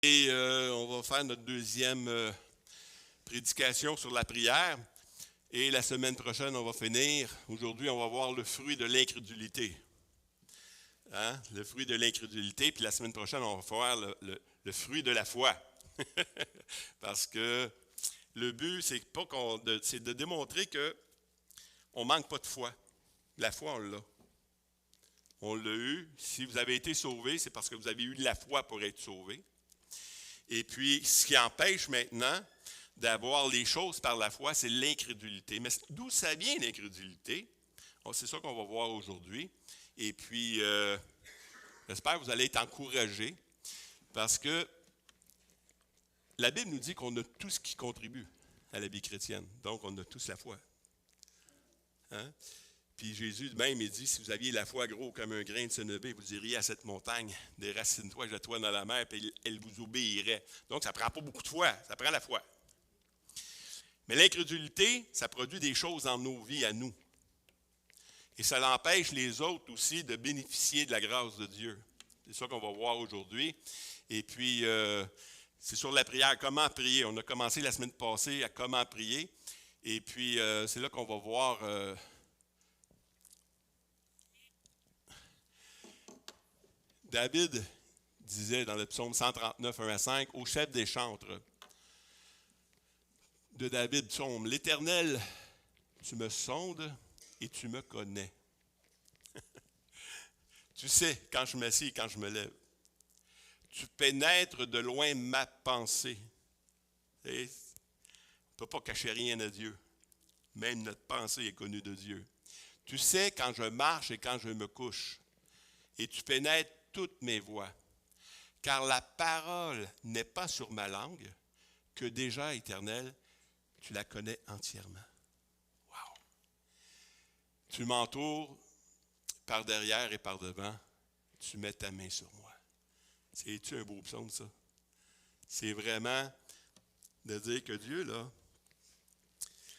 Et on va faire notre deuxième prédication sur la prière. Et la semaine prochaine, on va finir. Aujourd'hui, on va voir le fruit de l'incrédulité. Hein? Le fruit de l'incrédulité. Puis la semaine prochaine, on va voir le fruit de la foi. Parce que le but, c'est de démontrer qu'on ne manque pas de foi. La foi, on l'a. On l'a eu. Si vous avez été sauvé, c'est parce que vous avez eu de la foi pour être sauvé. Et puis, ce qui empêche maintenant d'avoir les choses par la foi, c'est l'incrédulité. Mais d'où ça vient, l'incrédulité? C'est ça qu'on va voir aujourd'hui. Et puis, j'espère que vous allez être encouragés parce que la Bible nous dit qu'on a tout ce qui contribue à la vie chrétienne. Donc, on a tous la foi. Hein? Puis Jésus même, il dit, si vous aviez la foi gros comme un grain de sénévé, vous diriez à cette montagne, déracine-toi, jette-toi dans la mer, puis elle vous obéirait. Donc, ça ne prend pas beaucoup de foi, ça prend la foi. Mais l'incrédulité, ça produit des choses dans nos vies à nous. Et ça l'empêche les autres aussi de bénéficier de la grâce de Dieu. C'est ça qu'on va voir aujourd'hui. Et puis, c'est sur la prière, comment prier. On a commencé la semaine passée à comment prier. Et puis, c'est là qu'on va voir... David disait dans le psaume 139, 1 à 5, au chef des chantres de David, psaume, l'Éternel, tu me sondes et tu me connais. Tu sais quand je m'assieds et quand je me lève. Tu pénètres de loin ma pensée. Et on ne peut pas cacher rien à Dieu. Même notre pensée est connue de Dieu. Tu sais quand je marche et quand je me couche. Et tu pénètres toutes mes voies. Car la parole n'est pas sur ma langue, que déjà, Éternel, tu la connais entièrement. Wow! Tu m'entoures par derrière et par devant, tu mets ta main sur moi. C'est-tu un beau psaume, ça? C'est vraiment de dire que Dieu, là,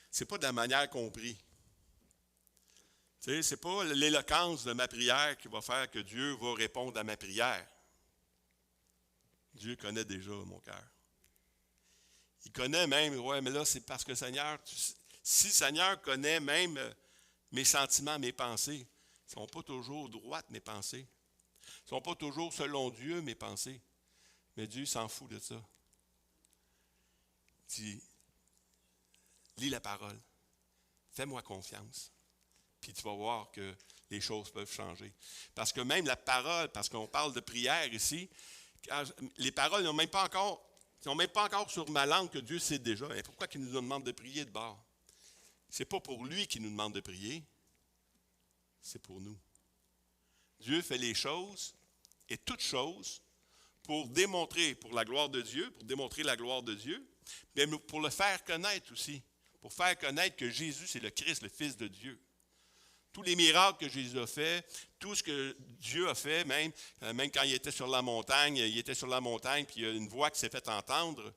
c'est pas de la manière qu'on prie. Tu sais, c'est pas l'éloquence de ma prière qui va faire que Dieu va répondre à ma prière. Dieu connaît déjà mon cœur. Il connaît même, ouais, mais là, c'est parce que Seigneur, si le Seigneur connaît même mes sentiments, mes pensées, ils ne sont pas toujours droites, mes pensées. Ils ne sont pas toujours selon Dieu, mes pensées. Mais Dieu s'en fout de ça. Dis, lis la parole. Fais-moi confiance. Puis tu vas voir que les choses peuvent changer. Parce que même la parole, parce qu'on parle de prière ici, les paroles n'ont même pas encore sur ma langue que Dieu sait déjà. Et pourquoi il nous demande de prier de bord? Ce n'est pas pour lui qu'il nous demande de prier, c'est pour nous. Dieu fait les choses et toutes choses pour démontrer, pour la gloire de Dieu, pour démontrer la gloire de Dieu, mais pour le faire connaître aussi. Pour faire connaître que Jésus, c'est le Christ, le Fils de Dieu. Tous les miracles que Jésus a fait, tout ce que Dieu a fait, même quand il était sur la montagne, puis il y a une voix qui s'est fait entendre.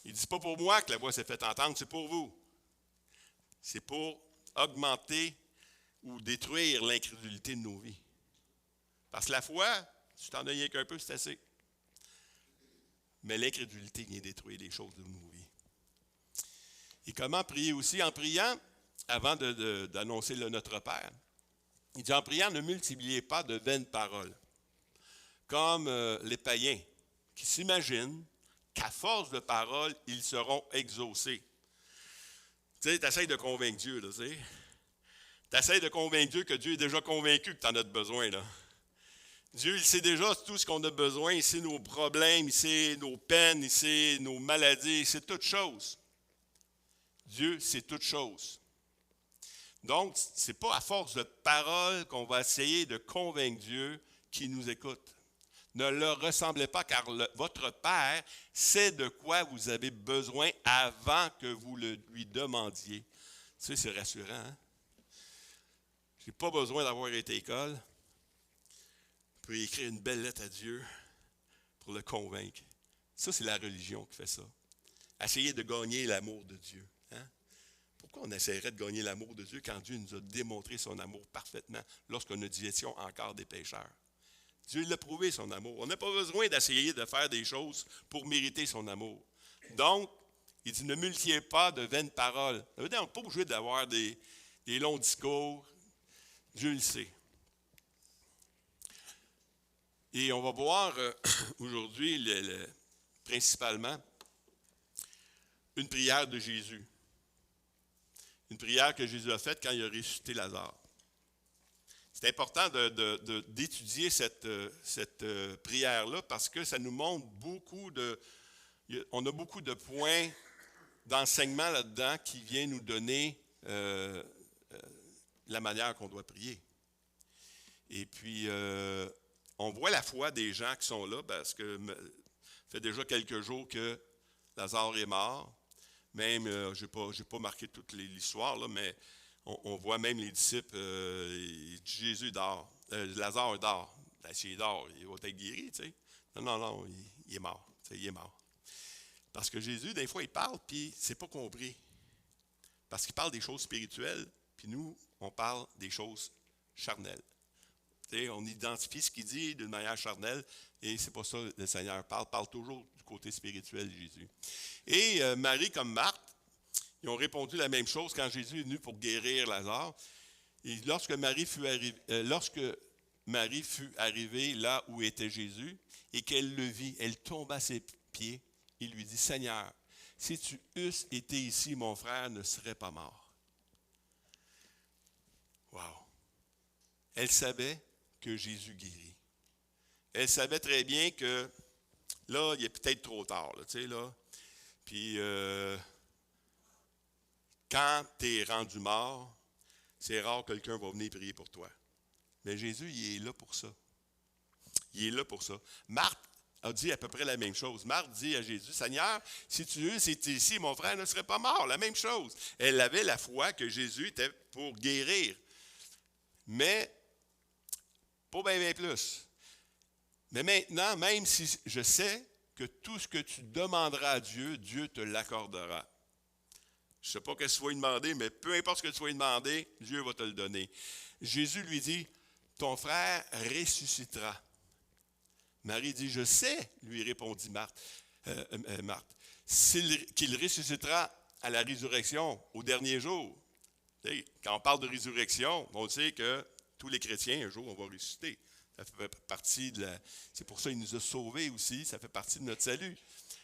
Il ne dit pas pour moi que la voix s'est fait entendre, c'est pour vous. C'est pour augmenter ou détruire l'incrédulité de nos vies. Parce que la foi, si tu t'en as rien qu'un peu, c'est assez. Mais l'incrédulité vient détruire les choses de nos vies. Et comment prier aussi? En priant, avant d'annoncer le Notre Père, il dit en priant, ne multipliez pas de vaines paroles, comme les païens qui s'imaginent qu'à force de paroles, ils seront exaucés. Tu sais, tu essaies de convaincre Dieu, là, tu sais. Tu essaies de convaincre Dieu que Dieu est déjà convaincu que tu en as besoin, là. Dieu, il sait déjà tout ce qu'on a besoin, il sait nos problèmes, il sait nos peines, il sait nos maladies, il sait toutes choses. Dieu sait toutes choses. Donc, ce n'est pas à force de paroles qu'on va essayer de convaincre Dieu qui nous écoute. Ne leur ressemblez pas, car votre Père sait de quoi vous avez besoin avant que vous le lui demandiez. Tu sais, c'est rassurant, hein? Je n'ai pas besoin d'avoir été à l'école. Je peux écrire une belle lettre à Dieu pour le convaincre. Ça, c'est la religion qui fait ça. Essayer de gagner l'amour de Dieu. Hein? Pourquoi on essaierait de gagner l'amour de Dieu quand Dieu nous a démontré son amour parfaitement lorsque nous étions encore des pécheurs? Dieu l'a prouvé, son amour. On n'a pas besoin d'essayer de faire des choses pour mériter son amour. Donc, il dit, ne multipliez pas de vaines paroles. Ça veut dire qu'on n'est pas obligé d'avoir des longs discours. Dieu le sait. Et on va voir aujourd'hui, principalement, une prière de Jésus. Une prière que Jésus a faite quand il a ressuscité Lazare. C'est important d'étudier cette prière-là parce que ça nous montre on a beaucoup de points d'enseignement là-dedans qui viennent nous donner la manière qu'on doit prier. Et puis, on voit la foi des gens qui sont là parce que ça fait déjà quelques jours que Lazare est mort. Même, je n'ai pas marqué toute l'histoire, là, mais on voit même les disciples, Jésus dort, Lazare dort. Ben, s'il dort, il va être guéri, tu sais. Non, il est mort. Il est mort. Parce que Jésus, des fois, il parle, puis c'est pas compris. Parce qu'il parle des choses spirituelles, puis nous, on parle des choses charnelles. Tu sais, on identifie ce qu'il dit d'une manière charnelle, et c'est pas ça que le Seigneur parle toujours du côté spirituel de Jésus. Et Marie comme Marthe, ils ont répondu la même chose quand Jésus est venu pour guérir Lazare. Et lorsque Marie fut arrivée là où était Jésus et qu'elle le vit, elle tomba à ses pieds et lui dit, « Seigneur, si tu eusses été ici, mon frère ne serait pas mort. » Wow! Elle savait que Jésus guérit. Elle savait très bien que là, il est peut-être trop tard, là, tu sais, là. Puis, quand tu es rendu mort, c'est rare que quelqu'un va venir prier pour toi. Mais Jésus, il est là pour ça. Il est là pour ça. Marthe a dit à peu près la même chose. Marthe dit à Jésus, « Seigneur, si tu eusses été ici, mon frère ne serait pas mort. » La même chose. Elle avait la foi que Jésus était pour guérir. Mais, pas bien plus. Mais maintenant, même si je sais que tout ce que tu demanderas à Dieu, Dieu te l'accordera. Je ne sais pas ce que tu vas lui demander, mais peu importe ce que tu vas lui demander, Dieu va te le donner. Jésus lui dit, « Ton frère ressuscitera. » Marie dit, « Je sais, lui répondit Marthe, qu'il ressuscitera à la résurrection, au dernier jour. » Quand on parle de résurrection, on sait que tous les chrétiens, un jour, on va ressusciter. Ça fait partie c'est pour ça qu'il nous a sauvés aussi, ça fait partie de notre salut,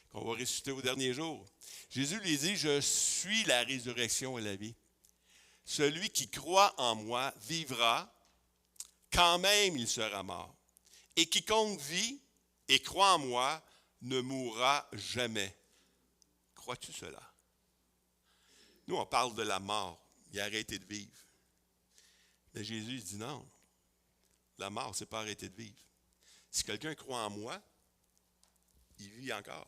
qu'on va ressusciter au dernier jour. Jésus lui dit, « Je suis la résurrection et la vie. Celui qui croit en moi vivra, quand même il sera mort. Et quiconque vit et croit en moi ne mourra jamais. » Crois-tu cela? Nous, on parle de la mort. Il a arrêté de vivre. Mais Jésus dit non. La mort, ce n'est pas arrêter de vivre. Si quelqu'un croit en moi, il vit encore.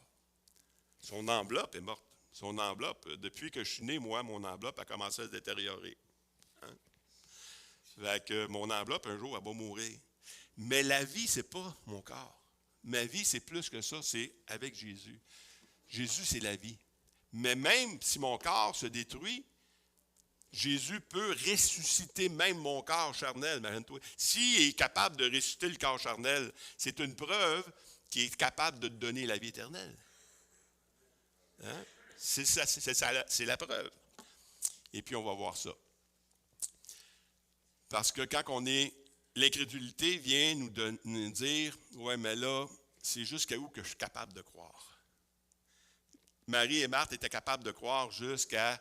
Son enveloppe est morte. Son enveloppe, depuis que je suis né, moi, mon enveloppe a commencé à se détériorer. Hein? Fait que mon enveloppe, un jour, elle va mourir. Mais la vie, ce n'est pas mon corps. Ma vie, c'est plus que ça, c'est avec Jésus. Jésus, c'est la vie. Mais même si mon corps se détruit, Jésus peut ressusciter même mon corps charnel, imagine-toi. S'il est capable de ressusciter le corps charnel, c'est une preuve qu'il est capable de te donner la vie éternelle. Hein? C'est la preuve. Et puis on va voir ça. Parce que quand on est, l'incrédulité vient nous dire, ouais, mais là, c'est jusqu'à où que je suis capable de croire. Marie et Marthe étaient capables de croire jusqu'à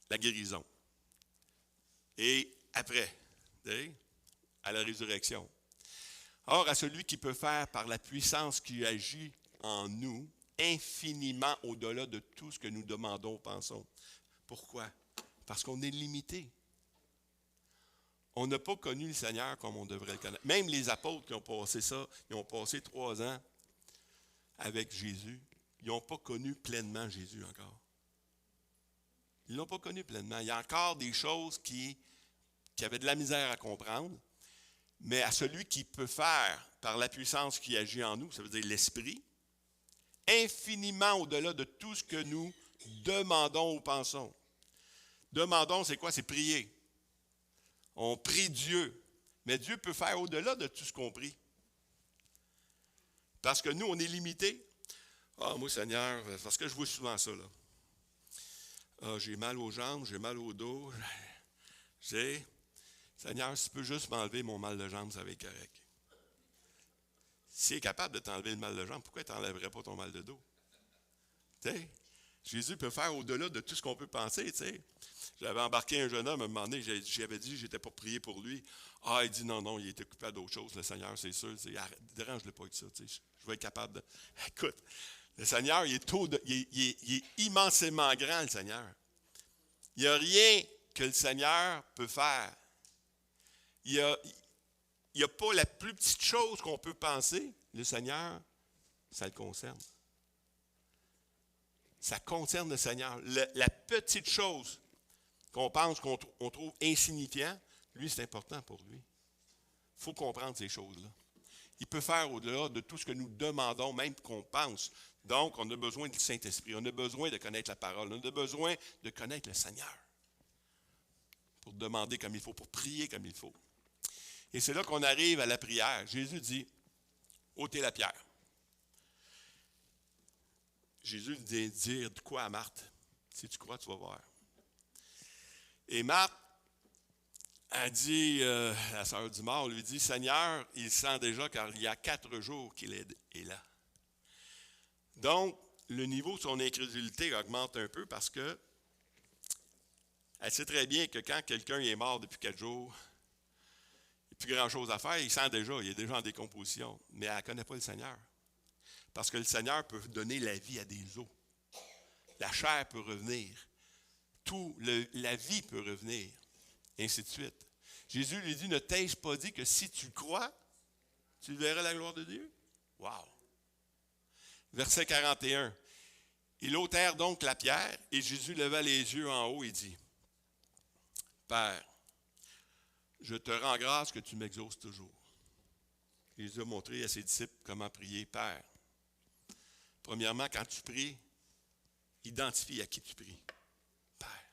la guérison. Et après, à la résurrection. Or, à celui qui peut faire par la puissance qui agit en nous, infiniment au-delà de tout ce que nous demandons ou pensons. Pourquoi? Parce qu'on est limité. On n'a pas connu le Seigneur comme on devrait le connaître. Même les apôtres qui ont passé ça, ils ont passé 3 ans avec Jésus, ils n'ont pas connu pleinement Jésus encore. Ils ne l'ont pas connu pleinement. Il y a encore des choses qui avaient de la misère à comprendre, mais à celui qui peut faire par la puissance qui agit en nous, ça veut dire l'Esprit, infiniment au-delà de tout ce que nous demandons ou pensons. Demandons, c'est quoi? C'est prier. On prie Dieu, mais Dieu peut faire au-delà de tout ce qu'on prie. Parce que nous, on est limité. Ah, moi, Seigneur, parce que je vois souvent ça, là. Ah, j'ai mal aux jambes, j'ai mal au dos. Seigneur, si tu peux juste m'enlever mon mal de jambes, ça va être correct. S'il est capable de t'enlever le mal de jambes, pourquoi il ne t'enlèverait pas ton mal de dos? T'sais, Jésus peut faire au-delà de tout ce qu'on peut penser. T'sais. J'avais embarqué un jeune homme à un moment donné, j'avais dit que j'étais pour prier pour lui. Ah, il dit non, il était occupé à d'autres choses, le Seigneur, c'est sûr. Dérange-le pas avec ça. Je vais être capable de. Écoute, le Seigneur, il est immensément grand, le Seigneur. Il n'y a rien que le Seigneur peut faire. Il n'y a pas la plus petite chose qu'on peut penser. Le Seigneur, ça le concerne. Ça concerne le Seigneur. La petite chose qu'on pense, qu'on trouve insignifiant, lui, c'est important pour lui. Il faut comprendre ces choses-là. Il peut faire au-delà de tout ce que nous demandons, même qu'on pense. Donc, on a besoin du Saint-Esprit. On a besoin de connaître la parole. On a besoin de connaître le Seigneur pour demander comme il faut, pour prier comme il faut. Et c'est là qu'on arrive à la prière. Jésus dit, ôtez la pierre. Jésus dit dire quoi à Marthe? Si tu crois, tu vas voir. Et Marthe a dit, la sœur du mort lui dit, Seigneur, il sent déjà car il y a 4 jours qu'il est là. Donc, le niveau de son incrédulité augmente un peu parce que elle sait très bien que quand quelqu'un est mort depuis 4 jours, il n'y a plus grand-chose à faire, il sent déjà, il est déjà en décomposition. Mais elle ne connaît pas le Seigneur. Parce que le Seigneur peut donner la vie à des os. La chair peut revenir. La vie peut revenir. Et ainsi de suite. Jésus lui dit, ne t'ai-je pas dit que si tu crois, tu verras la gloire de Dieu? Wow! Verset 41. Ils ôtèrent donc la pierre, et Jésus leva les yeux en haut et dit, Père, je te rends grâce que tu m'exauces toujours. Jésus a montré à ses disciples comment prier. Père, premièrement, quand tu pries, identifie à qui tu pries. Père,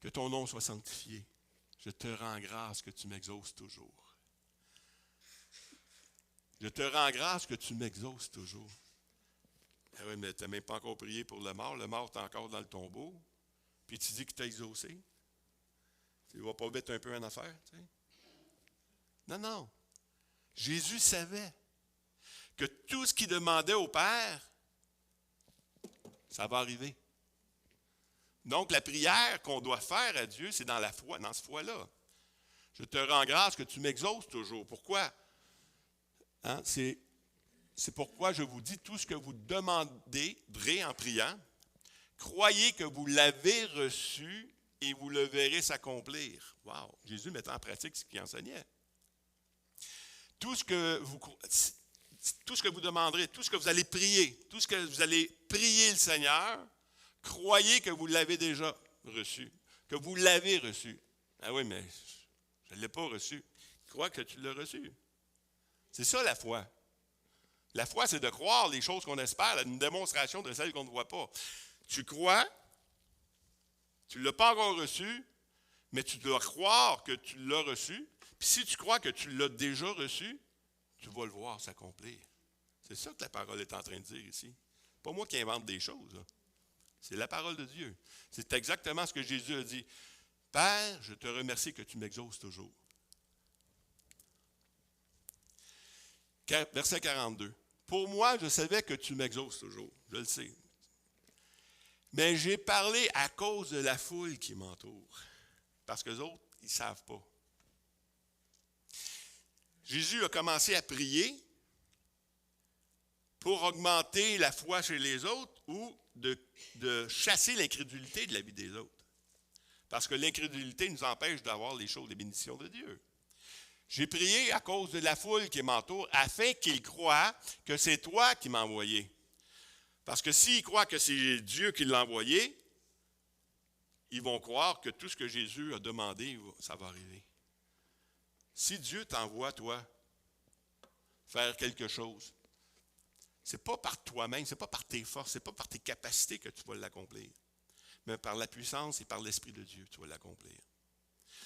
que ton nom soit sanctifié. Je te rends grâce que tu m'exauces toujours. Je te rends grâce que tu m'exauces toujours. Ah oui, mais tu n'as même pas encore prié pour le mort. Le mort est encore dans le tombeau. Puis tu dis que tu as exaucé. Tu ne vas pas mettre un peu en affaire. Tu sais? Non. Jésus savait que tout ce qu'il demandait au Père, ça va arriver. Donc, la prière qu'on doit faire à Dieu, c'est dans la foi, dans ce foi-là. Je te rends grâce que tu m'exauces toujours. Pourquoi? Hein? C'est pourquoi je vous dis tout ce que vous demanderez en priant. Croyez que vous l'avez reçu et vous le verrez s'accomplir. Wow! Jésus mettait en pratique ce qu'il enseignait. Tout ce que vous demanderez, tout ce que vous allez prier, tout ce que vous allez prier le Seigneur, croyez que vous l'avez déjà reçu, que vous l'avez reçu. Ah oui, mais je ne l'ai pas reçu. Crois que tu l'as reçu. C'est ça la foi. La foi, c'est de croire les choses qu'on espère, une démonstration de celles qu'on ne voit pas. Tu crois, tu ne l'as pas encore reçu, mais tu dois croire que tu l'as reçu. Puis si tu crois que tu l'as déjà reçu, tu vas le voir s'accomplir. C'est ça que la parole est en train de dire ici. Pas moi qui invente des choses. Là. C'est la parole de Dieu. C'est exactement ce que Jésus a dit. Père, je te remercie que tu m'exauces toujours. Verset 42. Pour moi, je savais que tu m'exauces toujours. Je le sais. Mais j'ai parlé à cause de la foule qui m'entoure. Parce que les autres, ils ne savent pas. Jésus a commencé à prier pour augmenter la foi chez les autres ou de chasser l'incrédulité de la vie des autres. Parce que l'incrédulité nous empêche d'avoir les choses, les bénédictions de Dieu. J'ai prié à cause de la foule qui m'entoure afin qu'ils croient que c'est toi qui m'as envoyé. Parce que s'ils croient que c'est Dieu qui l'a envoyé, ils vont croire que tout ce que Jésus a demandé, ça va arriver. Si Dieu t'envoie, toi, faire quelque chose, ce n'est pas par toi-même, ce n'est pas par tes forces, ce n'est pas par tes capacités que tu vas l'accomplir, mais par la puissance et par l'Esprit de Dieu, tu vas l'accomplir.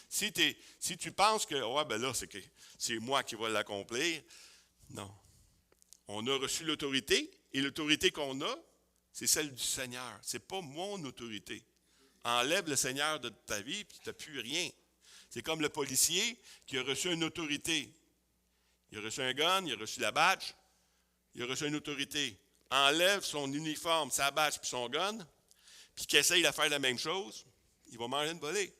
Si tu penses que, ouais, ben là, c'est moi qui vais l'accomplir, Non. On a reçu l'autorité, et l'autorité qu'on a, c'est celle du Seigneur. Ce n'est pas mon autorité. Enlève le Seigneur de ta vie, puis tu n'as plus rien. C'est comme le policier qui a reçu une autorité. Il a reçu un gun, il a reçu la badge, il a reçu une autorité. Enlève son uniforme, sa badge puis son gun, puis qu'il essaye de faire la même chose, il va manger une volée.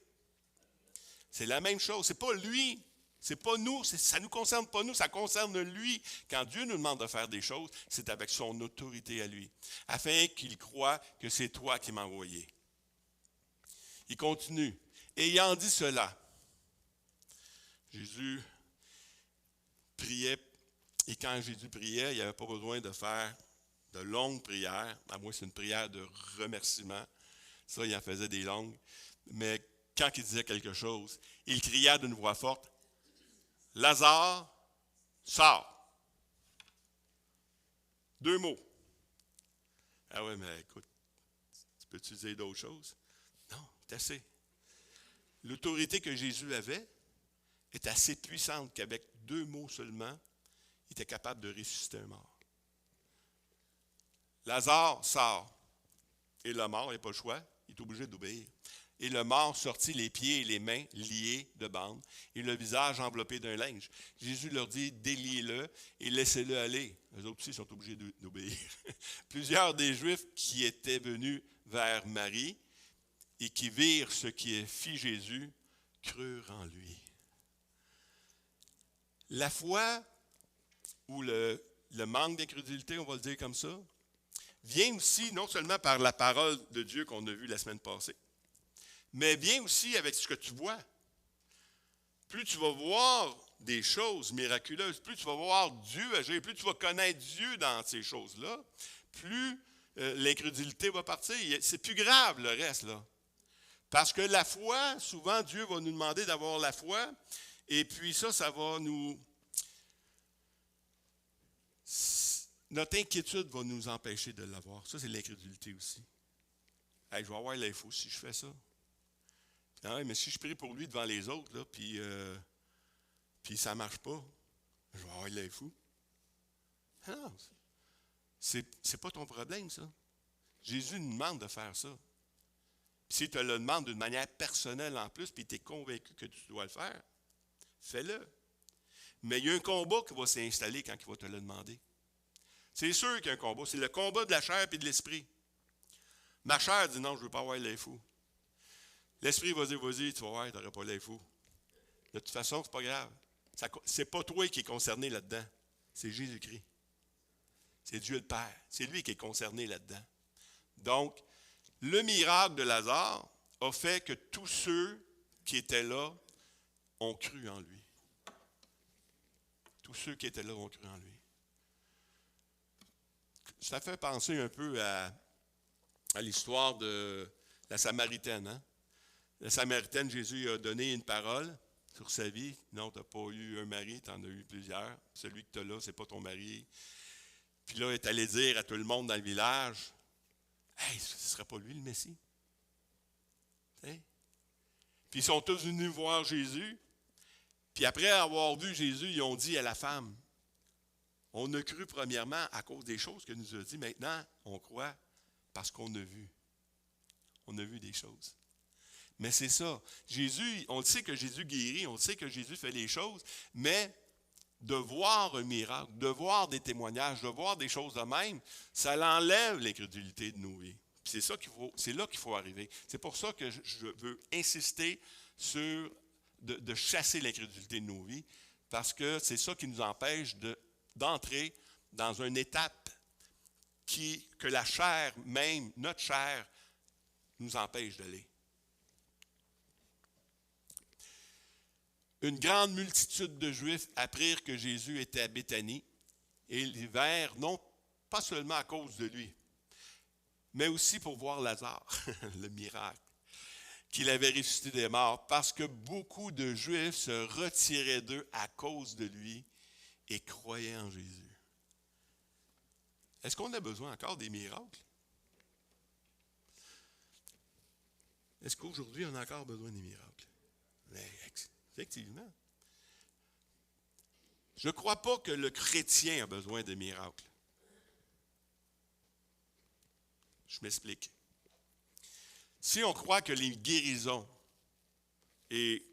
C'est la même chose. C'est pas lui, c'est pas nous, ça ne nous concerne pas nous, ça concerne lui. Quand Dieu nous demande de faire des choses, c'est avec son autorité à lui, afin qu'il croie que c'est toi qui m'as envoyé. Il continue. Ayant dit cela, Jésus priait, et quand Jésus priait, il n'y avait pas besoin de faire de longues prières. À moi, c'est une prière de remerciement. Ça, il en faisait des longues. Mais quand il disait quelque chose, il cria d'une voix forte, « Lazare, sors! » 2 mots. Ah ouais, mais écoute, tu peux-tu dire d'autres choses? Non, c'est assez. L'autorité que Jésus avait est assez puissante qu'avec 2 mots seulement, il était capable de ressusciter un mort. Lazare sort. Et le mort, il n'a pas le choix, il est obligé d'obéir. Et le mort sortit les pieds et les mains liés de bandes et le visage enveloppé d'un linge. Jésus leur dit, déliez-le et laissez-le aller. Eux autres aussi sont obligés d'obéir. Plusieurs des Juifs qui étaient venus vers Marie et qui virent ce qui fit Jésus, crurent en lui. La foi ou le manque d'incrédulité, on va le dire comme ça, vient aussi non seulement par la parole de Dieu qu'on a vue la semaine passée, mais vient aussi avec ce que tu vois. Plus tu vas voir des choses miraculeuses, plus tu vas voir Dieu agir, plus tu vas connaître Dieu dans ces choses-là, plus l'incrédulité va partir. C'est plus grave le reste, là. Parce que la foi, souvent Dieu va nous demander d'avoir la foi, et puis ça va nous... Notre inquiétude va nous empêcher de l'avoir. Ça, c'est l'incrédulité aussi. Hey, je vais avoir l'info si je fais ça. Ah ouais, mais si je prie pour lui devant les autres, là, puis ça ne marche pas, je vais avoir l'info. Non, c'est pas ton problème, ça. Jésus nous demande de faire ça. Puis s'il te le demande d'une manière personnelle en plus, puis tu es convaincu que tu dois le faire, fais-le. Mais il y a un combat qui va s'installer quand il va te le demander. C'est sûr qu'il y a un combat. C'est le combat de la chair et de l'esprit. Ma chair dit non, je ne veux pas avoir l'info. L'esprit va dire, vas-y, tu vas voir, tu n'auras pas l'info. De toute façon, ce n'est pas grave. Ce n'est pas toi qui es concerné là-dedans. C'est Jésus-Christ. C'est Dieu le Père. C'est lui qui est concerné là-dedans. Donc, le miracle de Lazare a fait que tous ceux qui étaient là ont cru en lui. Tous ceux qui étaient là ont cru en lui. Ça fait penser un peu à l'histoire de la Samaritaine. Hein? La Samaritaine, Jésus a donné une parole sur sa vie. Non, tu n'as pas eu un mari, tu en as eu plusieurs. Celui que tu as là, ce n'est pas ton mari. Puis là, il est allé dire à tout le monde dans le village, « Hey, ce ne serait pas lui le Messie? » Puis ils sont tous venus voir Jésus. Puis après avoir vu Jésus, ils ont dit à la femme, on a cru premièrement à cause des choses que nous a dit. Maintenant, on croit parce qu'on a vu. On a vu des choses. Mais c'est ça. Jésus, on le sait que Jésus guérit, on le sait que Jésus fait les choses, mais de voir un miracle, de voir des témoignages, de voir des choses de même, ça l'enlève l'incrédulité de nos vies. Puis c'est là qu'il faut arriver. C'est pour ça que je veux insister sur de chasser l'incrédulité de nos vies, parce que c'est ça qui nous empêche d'entrer dans une étape que la chair même, notre chair, nous empêche d'aller. Une grande multitude de Juifs apprirent que Jésus était à Béthanie et ils vinrent non pas seulement à cause de lui, mais aussi pour voir Lazare, le miracle, qu'il avait ressuscité des morts, parce que beaucoup de Juifs se retiraient d'eux à cause de lui et croyaient en Jésus. Est-ce qu'on a besoin encore des miracles? Est-ce qu'aujourd'hui, on a encore besoin des miracles? Mais effectivement. Je ne crois pas que le chrétien a besoin de miracles. Je m'explique. Si on croit que les guérisons, et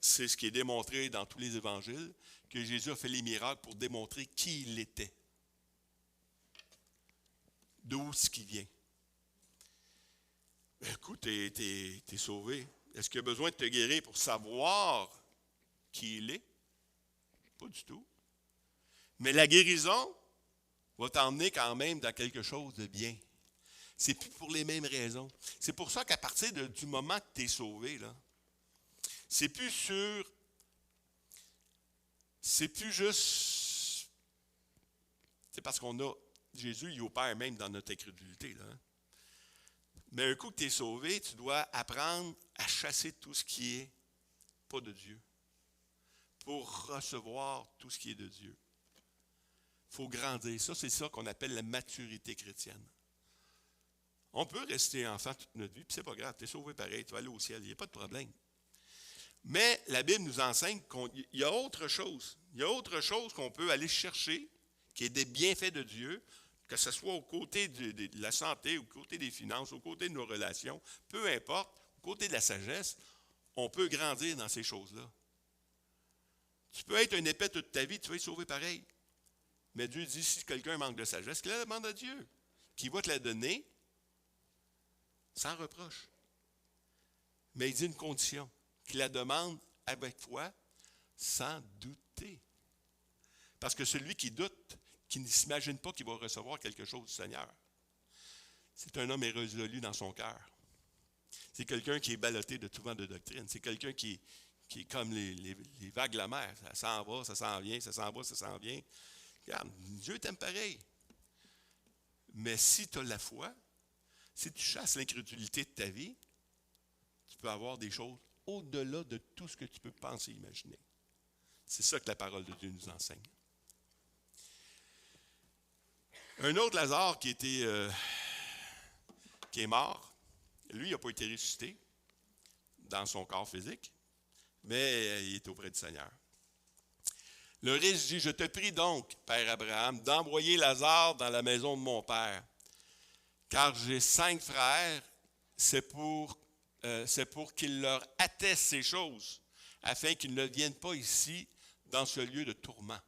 c'est ce qui est démontré dans tous les évangiles, que Jésus a fait les miracles pour démontrer qui il était, d'où ce qui vient. Ben, écoute, t'es sauvé. Est-ce qu'il a besoin de te guérir pour savoir qui il est? Pas du tout. Mais la guérison va t'emmener quand même dans quelque chose de bien. C'est plus pour les mêmes raisons. C'est pour ça qu'à partir du moment que tu es sauvé, là, c'est plus juste. C'est parce qu'on a. Jésus, il opère même dans notre incrédulité, là. Mais un coup que tu es sauvé, tu dois apprendre à chasser tout ce qui est pas de Dieu pour recevoir tout ce qui est de Dieu. Il faut grandir. Ça, c'est ça qu'on appelle la maturité chrétienne. On peut rester enfant toute notre vie, puis c'est pas grave, tu es sauvé pareil, tu vas aller au ciel, il n'y a pas de problème. Mais la Bible nous enseigne qu'il y a autre chose. Il y a autre chose qu'on peut aller chercher, qui est des bienfaits de Dieu, que ce soit au côté de la santé, au côté des finances, au côté de nos relations, peu importe, au côté de la sagesse, on peut grandir dans ces choses-là. Tu peux être un épais toute ta vie, tu vas être sauvé pareil. Mais Dieu dit, si quelqu'un manque de sagesse, qu'il la demande à Dieu, qui va te la donner sans reproche. Mais il dit une condition, qu'il la demande avec foi, sans douter. Parce que celui qui doute, qui ne s'imagine pas qu'il va recevoir quelque chose du Seigneur, c'est un homme irrésolu dans son cœur. C'est quelqu'un qui est ballotté de tout vent de doctrine. C'est quelqu'un qui est comme les vagues de la mer. Ça s'en va, ça s'en vient, ça s'en va, ça s'en vient. Regarde, Dieu t'aime pareil. Mais si tu as la foi, si tu chasses l'incrédulité de ta vie, tu peux avoir des choses au-delà de tout ce que tu peux penser et imaginer. C'est ça que la parole de Dieu nous enseigne. Un autre Lazare qui est mort, lui, il n'a pas été ressuscité dans son corps physique, mais il est auprès du Seigneur. Le riche dit, je te prie donc, Père Abraham, d'envoyer Lazare dans la maison de mon père, car j'ai 5 frères, c'est pour qu'il leur atteste ces choses, afin qu'ils ne viennent pas ici dans ce lieu de tourment.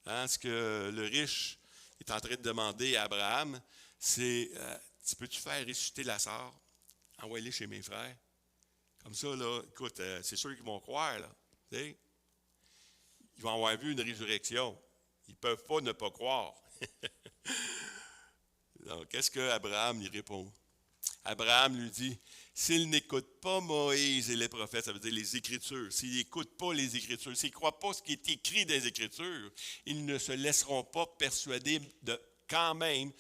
Hein, ce que le riche est en train de demander à Abraham, c'est, peux-tu faire ressusciter Lazare? Envoie-les chez mes frères. Comme ça, là, écoute, c'est sûr qu'ils vont croire, là. Tu sais? Ils vont avoir vu une résurrection. Ils ne peuvent pas ne pas croire. Donc, qu'est-ce qu'Abraham lui répond? Abraham lui dit, s'il n'écoute pas Moïse et les prophètes, ça veut dire les Écritures, s'il n'écoute pas les Écritures, s'il ne croit pas ce qui est écrit dans les Écritures, ils ne se laisseront pas persuader de quand même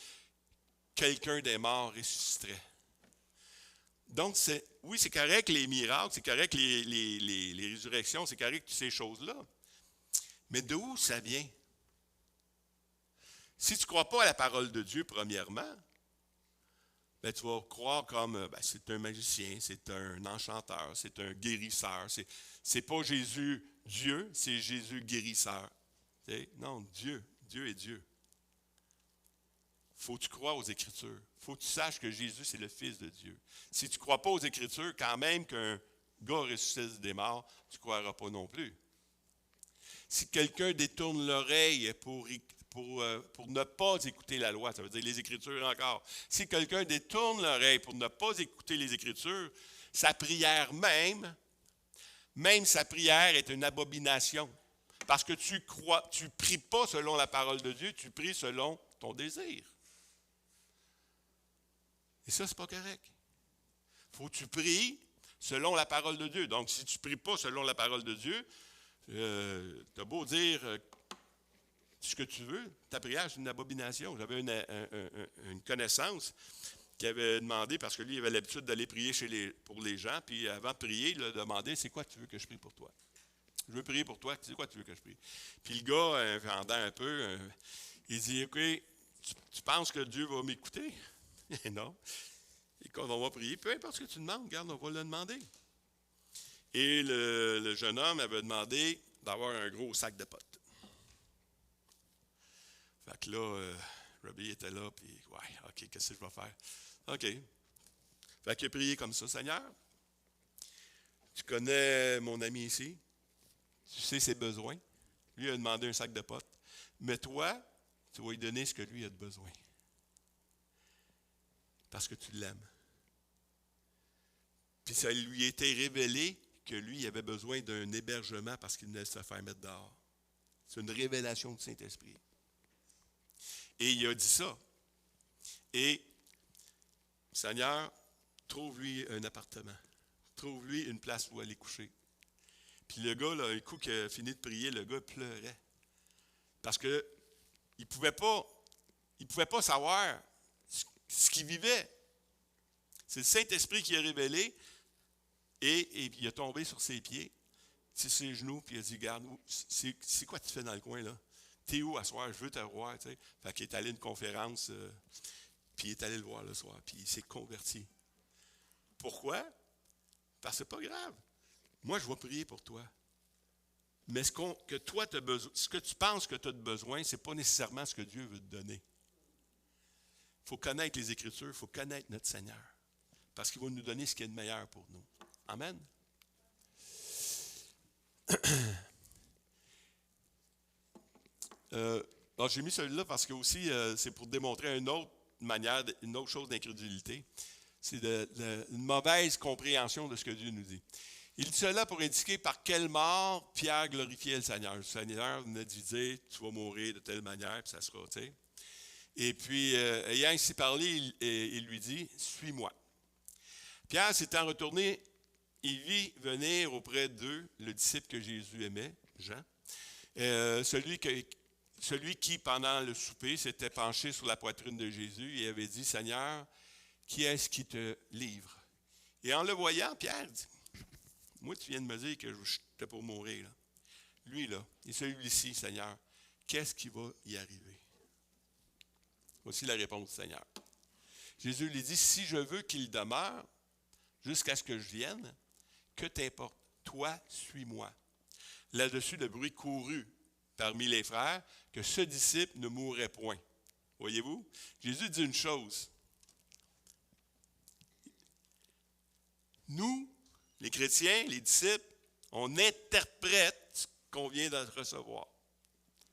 quelqu'un des morts ressusciterait. Donc, oui, c'est correct les miracles, c'est correct les résurrections, c'est correct toutes ces choses-là. Mais d'où ça vient? Si tu ne crois pas à la parole de Dieu, premièrement, ben, tu vas croire comme c'est un magicien, c'est un enchanteur, c'est un guérisseur. C'est pas Jésus Dieu, c'est Jésus guérisseur. Non, Dieu est Dieu. Faut que tu crois aux Écritures. Faut que tu saches que Jésus, c'est le Fils de Dieu. Si tu ne crois pas aux Écritures, quand même qu'un gars ressuscite des morts, tu ne croiras pas non plus. Si quelqu'un détourne l'oreille pour ne pas écouter la loi, ça veut dire les Écritures encore. Si quelqu'un détourne l'oreille pour ne pas écouter les Écritures, sa prière même sa prière est une abomination. Parce que tu pries pas selon la parole de Dieu, tu pries selon ton désir. Et ça, c'est pas correct. Il faut que tu pries selon la parole de Dieu. Donc, si tu ne pries pas selon la parole de Dieu, tu as beau dire ce que tu veux, ta prière, c'est une abomination. J'avais une connaissance qui avait demandé, parce que lui, il avait l'habitude d'aller prier pour les gens, puis avant de prier, il a demandé, c'est quoi tu veux que je prie pour toi? Je veux prier pour toi, c'est quoi tu veux que je prie? Puis le gars, pendant un peu, il dit, OK, tu penses que Dieu va m'écouter? Non. Et quand on va prier, peu importe ce que tu demandes, regarde, on va le demander. Et le jeune homme avait demandé d'avoir un gros sac de potes. Fait que là, Robbie était là, puis ouais, OK, qu'est-ce que je vais faire? OK. Fait qu'il a prié comme ça, Seigneur, tu connais mon ami ici, tu sais ses besoins. Lui a demandé un sac de potes. Mais toi, tu vas lui donner ce que lui a de besoin. Parce que tu l'aimes. Puis ça lui a été révélé que lui, il avait besoin d'un hébergement parce qu'il venait de se faire mettre dehors. C'est une révélation du Saint-Esprit. Et il a dit ça. Et, Seigneur, trouve-lui un appartement. Trouve-lui une place où aller coucher. Puis le gars, là, un coup qu'il a fini de prier, le gars pleurait. Parce que il ne pouvait pas savoir ce qu'il vivait. C'est le Saint-Esprit qui a révélé et il est tombé sur ses pieds, sur ses genoux, puis il a dit, regarde, c'est quoi tu fais dans le coin, là? T'es où à soir? Je veux te voir, tu sais. Fait qu'il est allé à une conférence, puis il est allé le voir le soir, puis il s'est converti. Pourquoi? Parce que c'est pas grave. Moi, je vais prier pour toi. Mais ce que toi, tu as besoin, ce que tu penses que tu as de besoin, ce n'est pas nécessairement ce que Dieu veut te donner. Il faut connaître les Écritures, il faut connaître notre Seigneur. Parce qu'il va nous donner ce qui est de meilleur pour nous. Amen. Alors j'ai mis celui-là parce que aussi, c'est pour démontrer une autre manière, une autre chose d'incrédulité. C'est une mauvaise compréhension de ce que Dieu nous dit. Il dit cela pour indiquer par quelle mort Pierre glorifiait le Seigneur. Le Seigneur venait de lui dire, tu vas mourir de telle manière, puis ça sera, tu sais. Et puis, ayant ainsi parlé, il lui dit, suis-moi. Pierre s'étant retourné, il vit venir auprès d'eux le disciple que Jésus aimait, Jean, celui qui, pendant le souper, s'était penché sur la poitrine de Jésus et avait dit, Seigneur, qui est-ce qui te livre? Et en le voyant, Pierre dit, moi, tu viens de me dire que j'étais pour mourir. Là. Lui, là, et celui-ci, Seigneur, qu'est-ce qui va y arriver? Voici la réponse du Seigneur. Jésus lui dit, si je veux qu'il demeure jusqu'à ce que je vienne, que t'importe? Toi, suis-moi. Là-dessus, le bruit courut parmi les frères que ce disciple ne mourrait point. Voyez-vous? Jésus dit une chose. Nous, les chrétiens, les disciples, on interprète ce qu'on vient de recevoir.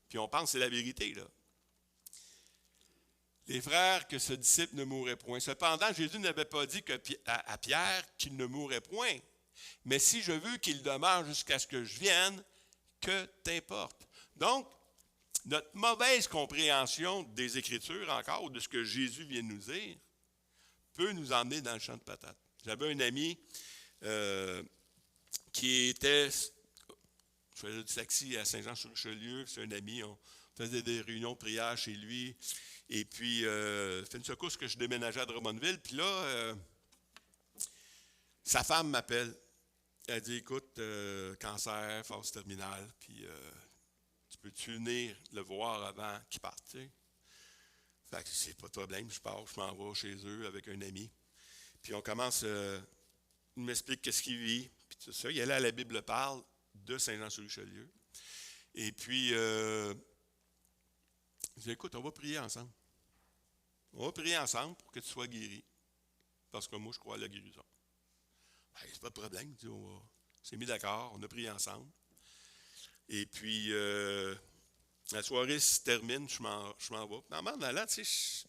Puis on pense que c'est la vérité, là. Les frères, que ce disciple ne mourrait point. Cependant, Jésus n'avait pas dit à Pierre qu'il ne mourrait point. Mais si je veux qu'il demeure jusqu'à ce que je vienne, que t'importe. Donc, notre mauvaise compréhension des Écritures encore, ou de ce que Jésus vient de nous dire, peut nous emmener dans le champ de patates. J'avais un ami qui était, je faisais du taxi à Saint-Jean-sur-Richelieu, c'est un ami, on faisait des réunions de prière chez lui, et puis fait une secousse que je déménageais à Drummondville, puis là, sa femme m'appelle, elle dit, écoute, cancer, phase terminale, puis tu peux-tu venir le voir avant qu'il parte, tu sais? Fait que c'est pas de problème, je pars, je m'en vais chez eux avec un ami, puis on commence, il m'explique qu'est-ce qu'il vit, puis tout ça, il est là à la Bible parle de Saint-Jean-sur-Richelieu, et puis, je dis, écoute, on va prier ensemble. On va prier ensemble pour que tu sois guéri. Parce que moi, je crois à la guérison. Ben, c'est pas de problème. On s'est mis d'accord, on a prié ensemble. Et puis, la soirée se termine, je m'en vais. Mais en allant, tu sais,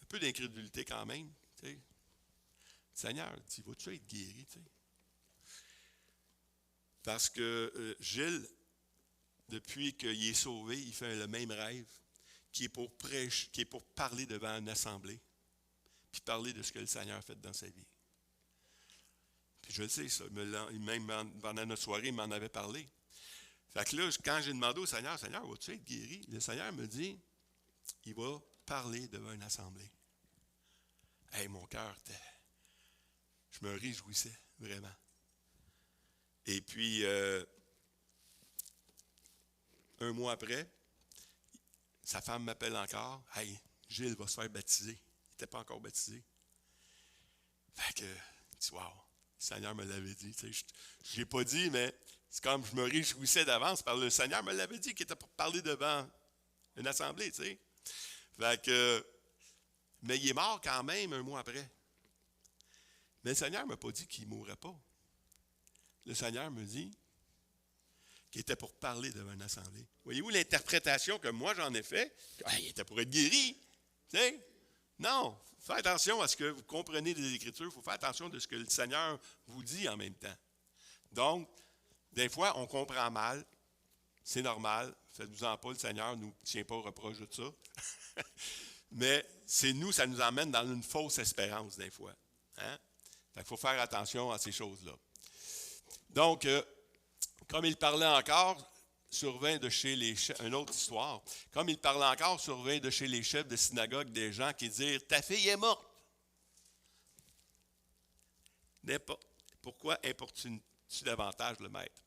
un peu d'incrédulité quand même. Tu sais. Seigneur, vas-tu être guéri? Tu sais? Parce que Gilles, depuis qu'il est sauvé, il fait le même rêve. Qui est pour prêcher, qui est pour parler devant une assemblée, puis parler de ce que le Seigneur a fait dans sa vie. Puis je le sais, ça, même pendant notre soirée, il m'en avait parlé. Fait que là, quand j'ai demandé au Seigneur, Seigneur, vas-tu être guéri? Le Seigneur me dit, il va parler devant une assemblée. Hey, mon cœur, je me réjouissais, vraiment. Et puis, un mois après, sa femme m'appelle encore. « Hey, Gilles va se faire baptiser. » Il n'était pas encore baptisé. Fait que, wow, le Seigneur me l'avait dit. Je ne l'ai pas dit, mais c'est comme je me réjouissais d'avance par le Seigneur me l'avait dit qu'il était pour parler devant une assemblée, tu sais. Fait que, mais il est mort quand même un mois après. Mais le Seigneur ne m'a pas dit qu'il ne mourrait pas. Le Seigneur me dit qu'il était pour parler devant une assemblée. Voyez-vous l'interprétation que moi j'en ai fait? Il était pour être guéri. Tu sais? Non. Faites attention à ce que vous comprenez des Écritures. Il faut faire attention de ce que le Seigneur vous dit en même temps. Donc, des fois, on comprend mal. C'est normal. Faites-vous-en pas, le Seigneur ne nous tient pas au reproche de ça. Mais c'est nous, ça nous emmène dans une fausse espérance des fois. Hein? Il faut faire attention à ces choses-là. Donc, comme il parlait encore, survint de chez les chefs, une autre histoire, comme il parlait encore, survint de chez les chefs de synagogue des gens qui dirent « Ta fille est morte. » Pourquoi importunes-tu davantage le maître?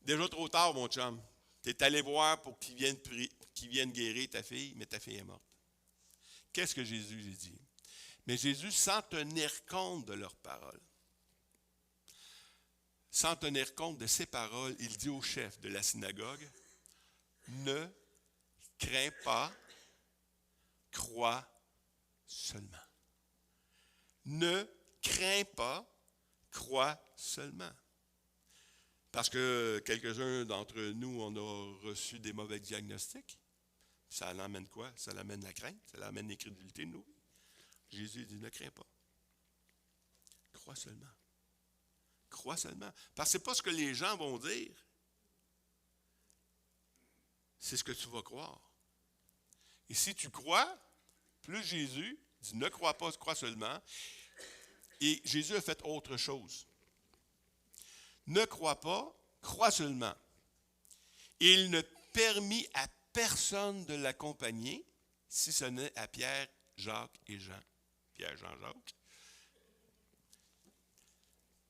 Déjà trop tard, mon chum. Tu es allé voir pour qu'il vienne guérir ta fille, mais ta fille est morte. Qu'est-ce que Jésus a dit? Mais Jésus, sans tenir compte de leurs paroles, sans tenir compte de ses paroles, il dit au chef de la synagogue, « Ne crains pas, crois seulement. » Ne crains pas, crois seulement. Parce que quelques-uns d'entre nous, on a reçu des mauvais diagnostics. Ça l'amène quoi? Ça l'amène la crainte, ça l'amène l'incrédulité de nous. Jésus dit, ne crains pas. Crois seulement. Crois seulement. Parce que ce n'est pas ce que les gens vont dire. C'est ce que tu vas croire. Et si tu crois, plus Jésus dit, ne crois pas, crois seulement. Et Jésus a fait autre chose. Ne crois pas, crois seulement. Il ne permit à personne de l'accompagner, si ce n'est à Pierre, Jacques et Jean. Pierre, Jean, Jacques.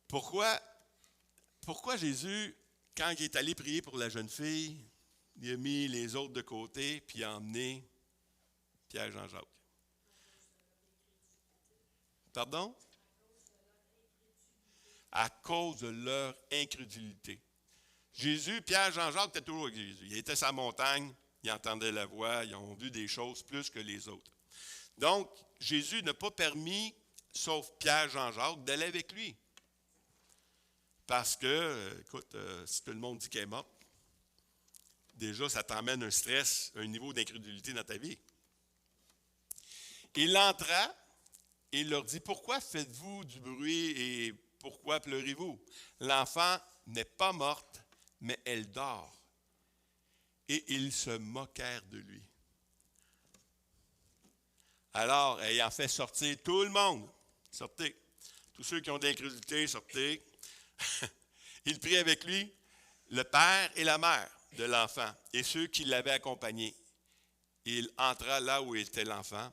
Pourquoi Jésus, quand il est allé prier pour la jeune fille, il a mis les autres de côté, puis il a emmené Pierre, Jean, Jacques? Pardon? À cause de leur incrédulité. Jésus, Pierre, Jean, Jacques étaient toujours avec Jésus. Il était sur la montagne, ils entendaient la voix, ils ont vu des choses plus que les autres. Donc, Jésus n'a pas permis, sauf Pierre, Jean, Jacques, d'aller avec lui. Parce que, écoute, si tout le monde dit qu'elle est morte, déjà, ça t'emmène un stress, un niveau d'incrédulité dans ta vie. Il entra et il leur dit, « Pourquoi faites-vous du bruit et pourquoi pleurez-vous? L'enfant n'est pas morte, mais elle dort. » Et ils se moquèrent de lui. Alors, ayant fait sortir tout le monde, sortez, tous ceux qui ont de l'incrédulité, sortez. Il prit avec lui le père et la mère de l'enfant et ceux qui l'avaient accompagné. Il entra là où était l'enfant.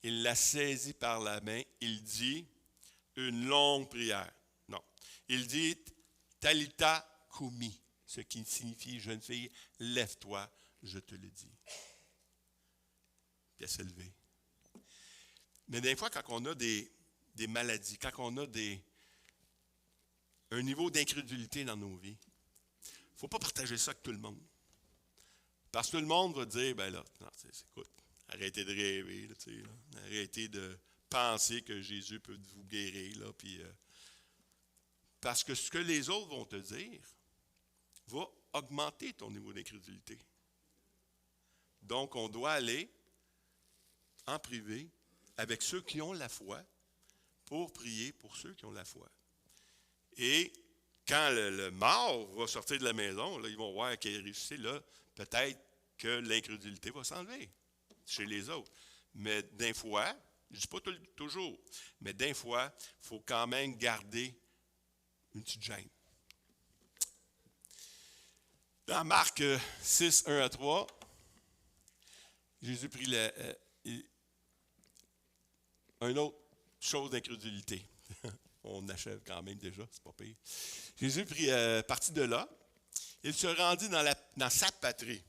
Il la saisit par la main. Il dit une longue prière. Non. Il dit Talitha Koumi, ce qui signifie jeune fille, lève-toi, je te le dis. Puis elle s'est levée. Mais des fois, quand on a des maladies, quand on a un niveau d'incrédulité dans nos vies, il ne faut pas partager ça avec tout le monde. Parce que tout le monde va dire, ben là, non, écoute, arrêtez de rêver, là, arrêtez de penser que Jésus peut vous guérir. Là, puis, parce que ce que les autres vont te dire va augmenter ton niveau d'incrédulité. Donc, on doit aller en privé avec ceux qui ont la foi pour prier pour ceux qui ont la foi. Et quand le mort va sortir de la maison, là, ils vont voir qu'il est ressuscité, là, peut-être que l'incrédulité va s'enlever chez les autres. Mais d'un fois, je ne dis pas toujours, mais d'un fois, il faut quand même garder une petite gêne. Dans Marc 6, 1 à 3, Jésus prit une autre chose d'incrédulité. On achève quand même déjà, c'est pas pire. Jésus partit de là. Il se rendit dans sa patrie.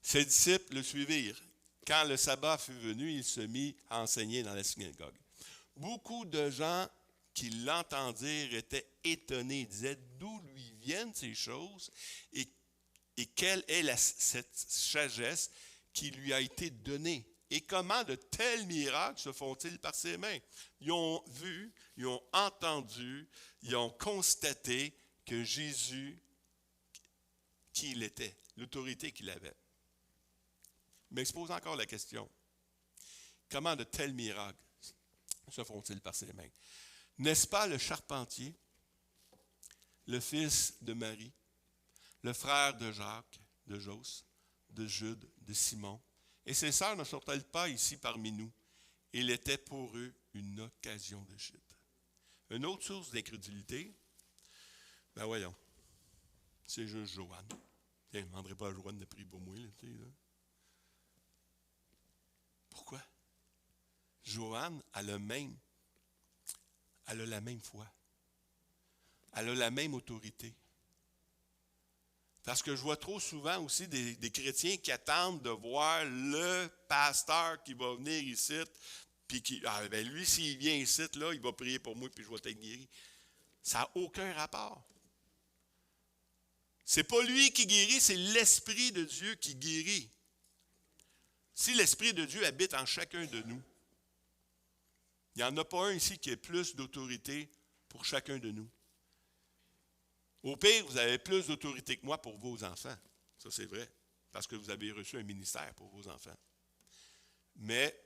Ses disciples le suivirent. Quand le sabbat fut venu, il se mit à enseigner dans la synagogue. Beaucoup de gens qui l'entendirent étaient étonnés. Ils disaient d'où lui viennent ces choses et quelle est cette sagesse qui lui a été donnée. Et comment de tels miracles se font-ils par ses mains? Ils ont vu, ils ont entendu, ils ont constaté que Jésus, qui il était, l'autorité qu'il avait. Mais je pose encore la question. Comment de tels miracles se font-ils par ses mains? N'est-ce pas le charpentier, le fils de Marie, le frère de Jacques, de Jos, de Jude, de Simon, et ses sœurs ne sont-elles pas ici parmi nous? Il était pour eux une occasion de chute. Une autre source d'incrédulité, ben voyons, c'est juste Joanne. Je ne demanderai pas à Joanne de prier pour moi. Là. Pourquoi? Joanne a la même foi. Elle a la même autorité. Parce que je vois trop souvent aussi des chrétiens qui attendent de voir le pasteur qui va venir ici, puis lui, s'il vient ici, là, il va prier pour moi, puis je vais être guéri. Ça n'a aucun rapport. C'est pas lui qui guérit, c'est l'Esprit de Dieu qui guérit. Si l'Esprit de Dieu habite en chacun de nous, il n'y en a pas un ici qui ait plus d'autorité pour chacun de nous. Au pire, vous avez plus d'autorité que moi pour vos enfants. Ça, c'est vrai. Parce que vous avez reçu un ministère pour vos enfants. Mais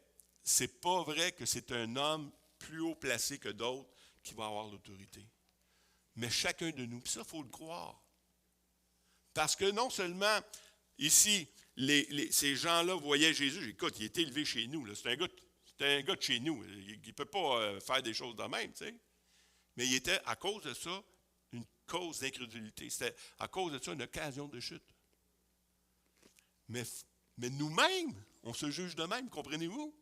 ce n'est pas vrai que c'est un homme plus haut placé que d'autres qui va avoir l'autorité. Mais chacun de nous, puis ça, il faut le croire. Parce que non seulement, ici, ces gens-là voyaient Jésus. Écoute, il était élevé chez nous. Là. C'est un gars de chez nous. Il ne peut pas faire des choses de même, tu sais. Mais il était, à cause de ça, une cause d'incrédulité. C'était à cause de ça une occasion de chute. Mais nous-mêmes, on se juge de même, comprenez-vous?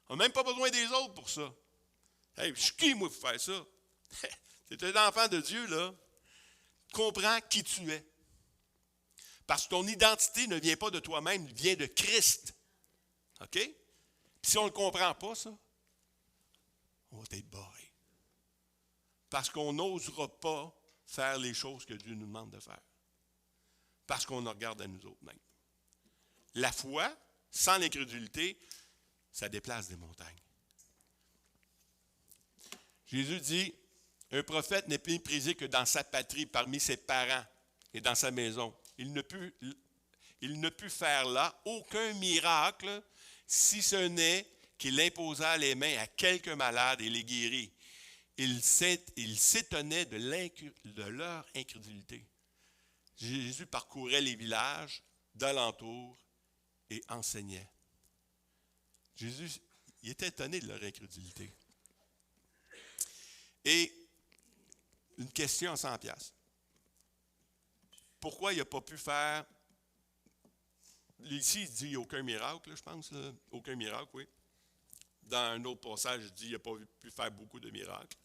On n'a même pas besoin des autres pour ça. Hey, je suis qui, moi, pour faire ça? C'est un enfant de Dieu, là. Comprends qui tu es. Parce que ton identité ne vient pas de toi-même, elle vient de Christ. OK? Puis si on ne le comprend pas, ça, on va être barré. Parce qu'on n'osera pas faire les choses que Dieu nous demande de faire. Parce qu'on nous regarde à nous autres mêmes. La foi, sans l'incrédulité, ça déplace des montagnes. Jésus dit, un prophète n'est méprisé que dans sa patrie, parmi ses parents et dans sa maison. Il ne put faire là aucun miracle, si ce n'est qu'il imposa les mains à quelques malades et les guérit. Il s'étonnait de leur incrédulité. Jésus parcourait les villages d'alentour et enseignait. Jésus, il était étonné de leur incrédulité. Et une question à 100 piastres. Pourquoi il n'a pas pu faire... Ici, il dit qu'il n'y a aucun miracle, je pense. Là. Aucun miracle, oui. Dans un autre passage, il dit qu'il n'a pas pu faire beaucoup de miracles.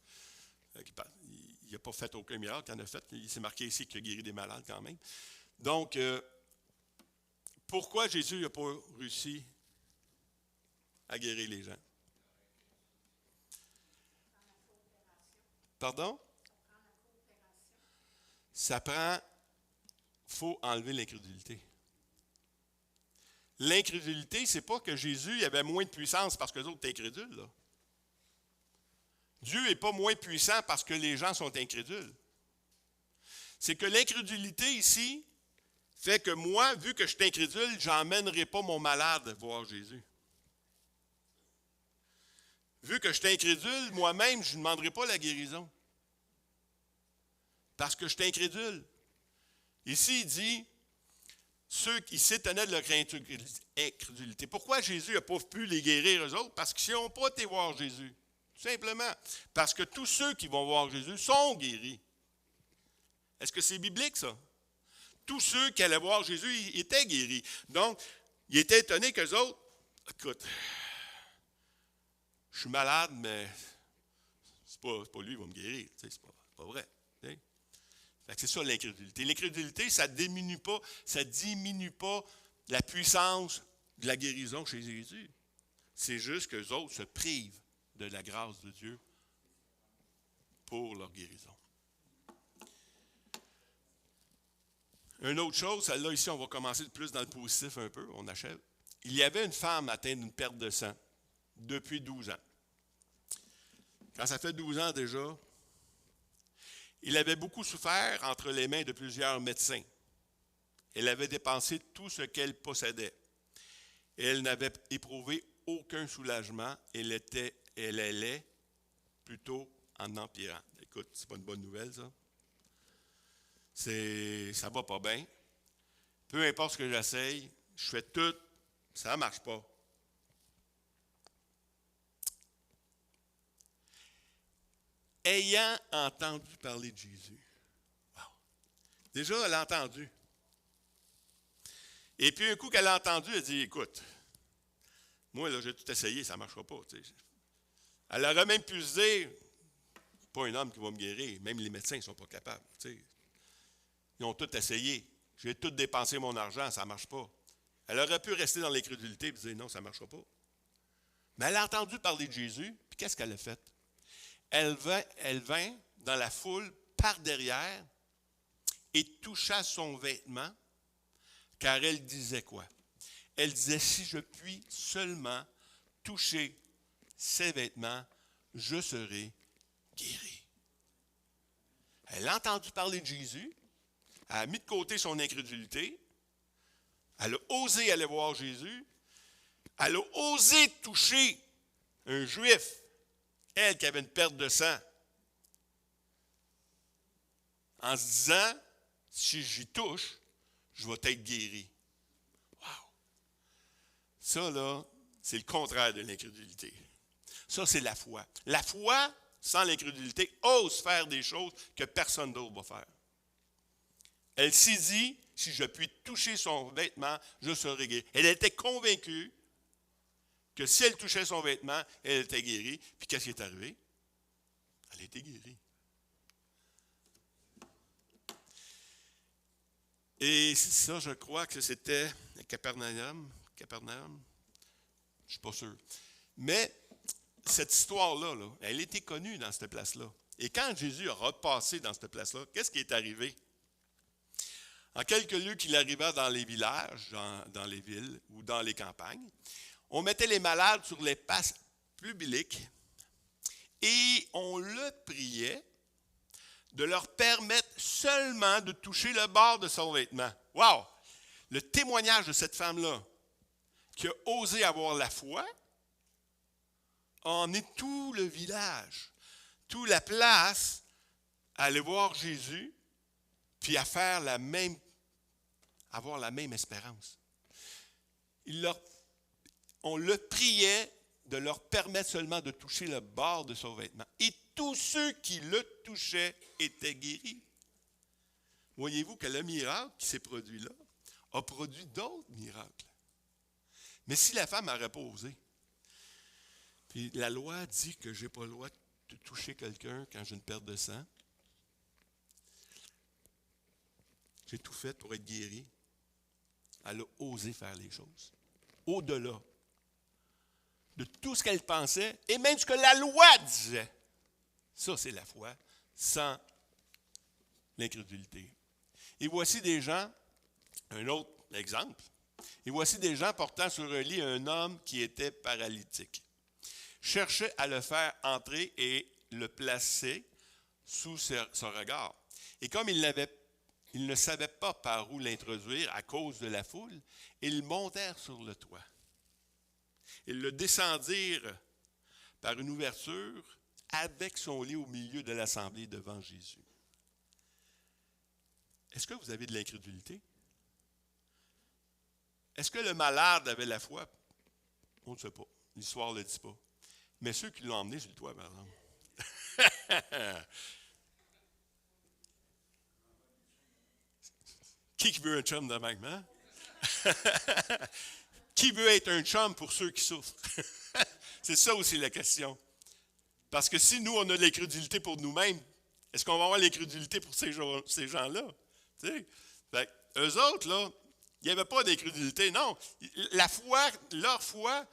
Il n'a pas fait aucun miracle, il en a fait. Il s'est marqué ici qu'il a guéri des malades quand même. Donc, pourquoi Jésus n'a pas réussi à guérir les gens? Pardon? Ça prend... Il faut enlever l'incrédulité. L'incrédulité, ce n'est pas que Jésus avait moins de puissance parce que les autres étaient incrédules. Là. Dieu n'est pas moins puissant parce que les gens sont incrédules. C'est que l'incrédulité ici fait que moi, vu que je suis incrédule, je n'emmènerai pas mon malade voir Jésus. Vu que je suis incrédule, moi-même, je ne demanderai pas la guérison. Parce que je suis incrédule. Ici, il dit, ceux qui s'étonnaient de leur incrédulité. Pourquoi Jésus n'a pas pu les guérir eux autres? Parce qu'ils n'ont pas été voir Jésus. Tout simplement. Parce que tous ceux qui vont voir Jésus sont guéris. Est-ce que c'est biblique, ça? Tous ceux qui allaient voir Jésus, ils étaient guéris. Donc, il était étonné qu'eux autres, écoute, je suis malade, mais c'est pas lui qui va me guérir. C'est pas vrai. C'est ça l'incrédulité. L'incrédulité, ça ne diminue pas la puissance de la guérison chez Jésus. C'est juste qu'eux autres se privent de la grâce de Dieu pour leur guérison. Une autre chose, celle-là ici, on va commencer plus dans le positif un peu, on achève. Il y avait une femme atteinte d'une perte de sang depuis 12 ans. Quand ça fait 12 ans déjà, il avait beaucoup souffert entre les mains de plusieurs médecins. Elle avait dépensé tout ce qu'elle possédait. Elle n'avait éprouvé aucun soulagement. Elle allait plutôt en empirant. Écoute, c'est pas une bonne nouvelle, ça. Ça va pas bien. Peu importe ce que j'essaye, je fais tout, ça ne marche pas. Ayant entendu parler de Jésus. Wow. Déjà, elle a entendu. Et puis, un coup qu'elle a entendu, elle dit, écoute, moi, là, j'ai tout essayé, ça ne marchera pas. Tu sais. Elle aurait même pu se dire, pas un homme qui va me guérir, même les médecins ne sont pas capables. Tu sais. Ils ont tout essayé. J'ai tout dépensé mon argent, ça ne marche pas. Elle aurait pu rester dans l'incrédulité et dire, non, ça ne marchera pas. Mais elle a entendu parler de Jésus, puis qu'est-ce qu'elle a fait? Elle vint dans la foule par derrière et toucha son vêtement, car elle disait quoi? Elle disait, si je puis seulement toucher ses vêtements, je serai guérie. Elle a entendu parler de Jésus, elle a mis de côté son incrédulité, elle a osé aller voir Jésus, elle a osé toucher un juif, elle qui avait une perte de sang, en se disant, si j'y touche, je vais être guéri. Wow! Ça, là, c'est le contraire de l'incrédulité. Ça, c'est la foi. La foi, sans l'incrédulité, ose faire des choses que personne d'autre va faire. Elle s'est dit, si je puis toucher son vêtement, je serai guéri. Elle était convaincue que si elle touchait son vêtement, elle était guérie. Puis qu'est-ce qui est arrivé? Elle a été guérie. Et ça, je crois que c'était à Capernaum. Je ne suis pas sûr. Mais cette histoire-là, elle était connue dans cette place-là. Et quand Jésus a repassé dans cette place-là, qu'est-ce qui est arrivé? En quelques lieux qu'il arriva dans les villages, dans les villes ou dans les campagnes, on mettait les malades sur les places publiques et on le priait de leur permettre seulement de toucher le bord de son vêtement. Wow! Le témoignage de cette femme-là qui a osé avoir la foi en est tout le village, toute la place à aller voir Jésus puis à faire avoir la même espérance. On le priait de leur permettre seulement de toucher le bord de son vêtement. Et tous ceux qui le touchaient étaient guéris. Voyez-vous que le miracle qui s'est produit là a produit d'autres miracles. Mais si la femme n'aurait pas osé, puis la loi dit que je n'ai pas le droit de toucher quelqu'un quand j'ai une perte de sang, j'ai tout fait pour être guéri. Elle a osé faire les choses. Au-delà de tout ce qu'elle pensait et même ce que la loi disait. Ça, c'est la foi sans l'incrédulité. Et voici des gens, un autre exemple, et voici des gens portant sur un lit un homme qui était paralytique. Cherchaient à le faire entrer et le placer sous son regard. Et comme il ne savait pas par où l'introduire à cause de la foule, ils montèrent sur le toit. Ils le descendirent par une ouverture avec son lit au milieu de l'assemblée devant Jésus. Est-ce que vous avez de l'incrédulité? Est-ce que le malade avait la foi? On ne sait pas. L'histoire ne le dit pas. Mais ceux qui l'ont emmené sur le toit, par exemple. Qui veut un chum de même, hein? Qui veut être un chum pour ceux qui souffrent? C'est ça aussi la question. Parce que si nous, on a de l'incrédulité pour nous-mêmes, est-ce qu'on va avoir l'incrédulité pour ces gens-là? Tu sais? Fait, eux autres, là, il n'y avait pas d'incrédulité. Non, leur foi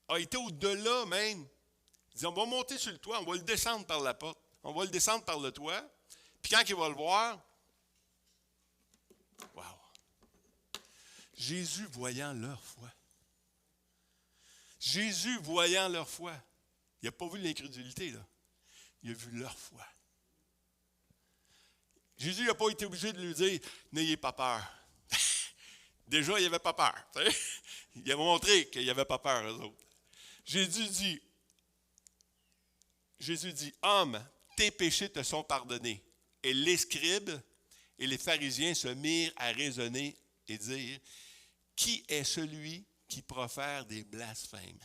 a été au-delà même Il dit, on va monter sur le toit, on va le descendre par la porte, on va le descendre par le toit, puis quand il va le voir, wow! Jésus voyant leur foi. Jésus voyant leur foi. Il n'a pas vu l'incrédulité, là. Il a vu leur foi. Jésus n'a pas été obligé de lui dire, n'ayez pas peur. Déjà, il n'avait pas peur. Il a montré qu'il n'avait pas peur, eux autres. Jésus dit, homme, tes péchés te sont pardonnés. Et les scribes et les pharisiens se mirent à raisonner et dire, qui est celui qui profère des blasphèmes?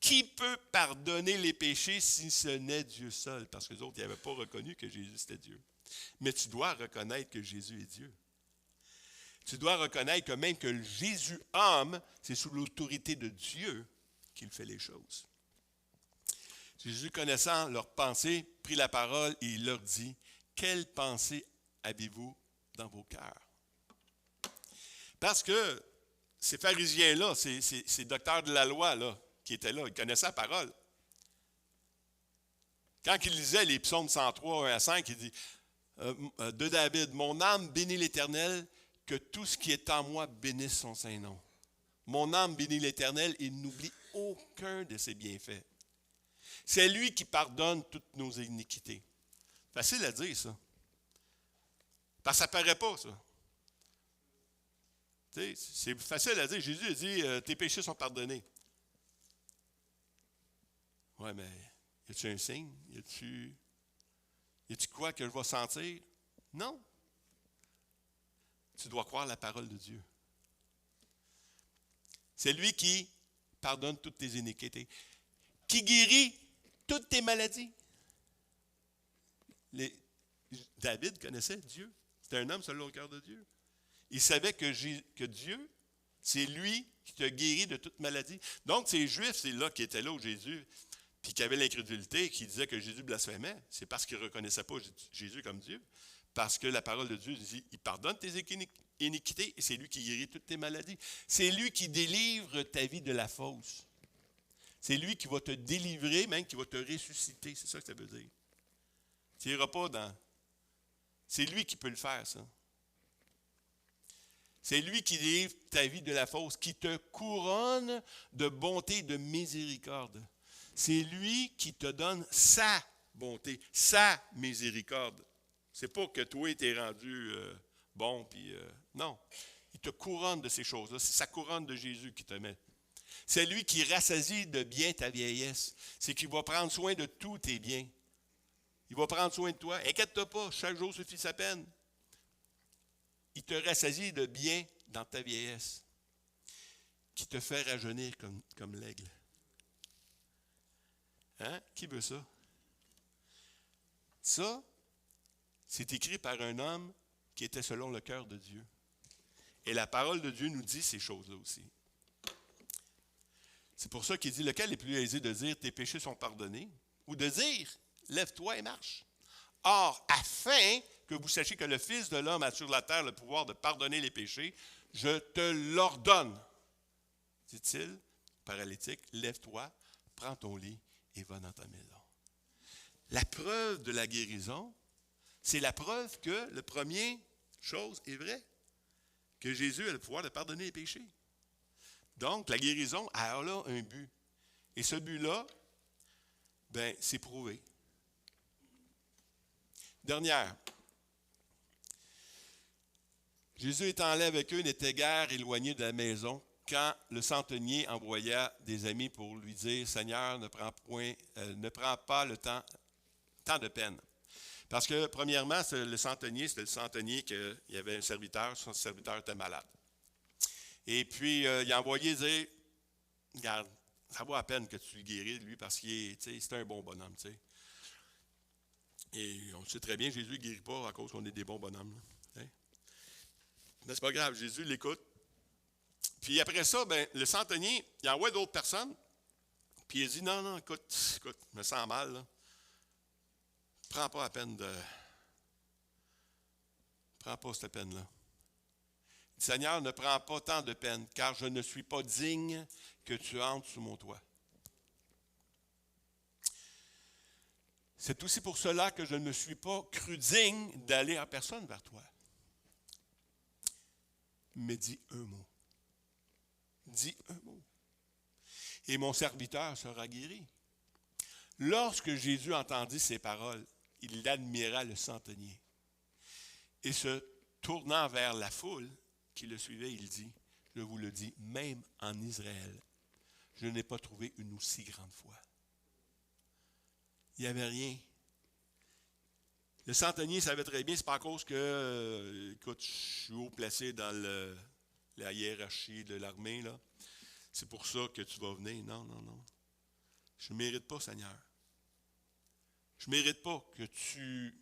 Qui peut pardonner les péchés si ce n'est Dieu seul? Parce que les autres, ils n'avaient pas reconnu que Jésus, c'était Dieu. Mais tu dois reconnaître que Jésus est Dieu. Tu dois reconnaître que même que Jésus homme, c'est sous l'autorité de Dieu qu'il fait les choses. Jésus, connaissant leurs pensées, prit la parole et il leur dit, « Quelle pensée avez-vous dans vos cœurs? » Parce que ces pharisiens-là, ces docteurs de la loi là, qui étaient là, ils connaissaient la parole. Quand il lisait les psaumes 103, 1 à 5, il dit, de David, « Mon âme bénit l'Éternel, que tout ce qui est en moi bénisse son saint nom. Mon âme bénit l'Éternel et n'oublie aucun de ses bienfaits. C'est lui qui pardonne toutes nos iniquités. » Facile à dire, ça. Parce que ça ne paraît pas, ça. Tu sais, c'est facile à dire. Jésus a dit, tes péchés sont pardonnés. Oui, mais y a-tu un signe? Y a-tu quoi que je vais sentir? Non. Tu dois croire la parole de Dieu. C'est lui qui pardonne toutes tes iniquités, qui guérit toutes tes maladies. David connaissait Dieu. C'était un homme selon le cœur de Dieu. Il savait que Dieu, c'est lui qui te guérit de toute maladie. Donc, ces Juifs, c'est là qui étaient là où Jésus, puis qui avaient l'incrédulité, qui disaient que Jésus blasphémait. C'est parce qu'ils ne reconnaissaient pas Jésus comme Dieu. Parce que la parole de Dieu dit, il pardonne tes iniquités et c'est lui qui guérit toutes tes maladies. C'est lui qui délivre ta vie de la fausse. C'est lui qui va te délivrer, même qui va te ressusciter. C'est ça que ça veut dire. Tu n'iras pas dans... C'est lui qui peut le faire, ça. C'est lui qui délivre ta vie de la fausse, qui te couronne de bonté et de miséricorde. C'est lui qui te donne sa bonté, sa miséricorde. C'est pas que toi, tu es rendu bon, puis non. Il te couronne de ces choses-là. C'est sa couronne de Jésus qui te met. C'est lui qui rassasie de bien ta vieillesse. C'est qu'il va prendre soin de tous tes biens. Il va prendre soin de toi. Inquiète-toi pas, chaque jour suffit sa peine. Il te rassasie de bien dans ta vieillesse, qui te fait rajeunir comme l'aigle. Hein? Qui veut ça? Ça, c'est écrit par un homme qui était selon le cœur de Dieu. Et la parole de Dieu nous dit ces choses-là aussi. C'est pour ça qu'il dit, lequel est plus aisé de dire, tes péchés sont pardonnés, ou de dire, lève-toi et marche. Or, afin que vous sachiez que le Fils de l'homme a sur la terre le pouvoir de pardonner les péchés, je te l'ordonne, dit-il, paralytique, lève-toi, prends ton lit et va dans ta maison. La preuve de la guérison, c'est la preuve que la première chose est vraie, que Jésus a le pouvoir de pardonner les péchés. Donc, la guérison a là un but. Et ce but-là, ben, c'est prouvé. Dernière. Jésus étant allé avec eux, n'était guère éloigné de la maison, quand le centenier envoya des amis pour lui dire, « Seigneur, ne prends pas le temps de peine. » Parce que, premièrement, c'était le centenier qu'il y avait un serviteur, son serviteur était malade. Et puis, il a envoyé dire, « Regarde, ça vaut à peine que tu le guérisses, lui, parce qu'il c'est un bon bonhomme. » tu sais. Et on sait très bien, Jésus ne guérit pas à cause qu'on est des bons bonhommes. Là, mais c'est pas grave, Jésus l'écoute. Puis après ça, ben, le centenier, il envoie d'autres personnes, puis il dit, non, écoute, je me sens mal, là. Prends pas la peine de... Prends pas cette peine-là. « Seigneur, ne prends pas tant de peine, car je ne suis pas digne que tu entres sous mon toit. » C'est aussi pour cela que je ne me suis pas cru digne d'aller en personne vers toi. Mais dis un mot. Dis un mot. Et mon serviteur sera guéri. Lorsque Jésus entendit ces paroles, il admira le centenier. Et se tournant vers la foule qui le suivait, il dit, je vous le dis, même en Israël, je n'ai pas trouvé une aussi grande foi. Il n'y avait rien. Le centenier savait très bien, c'est pas à cause que, écoute, je suis haut placé dans la hiérarchie de l'armée, là. C'est pour ça que tu vas venir. Non, non, non. Je ne mérite pas, Seigneur. Je ne mérite pas que tu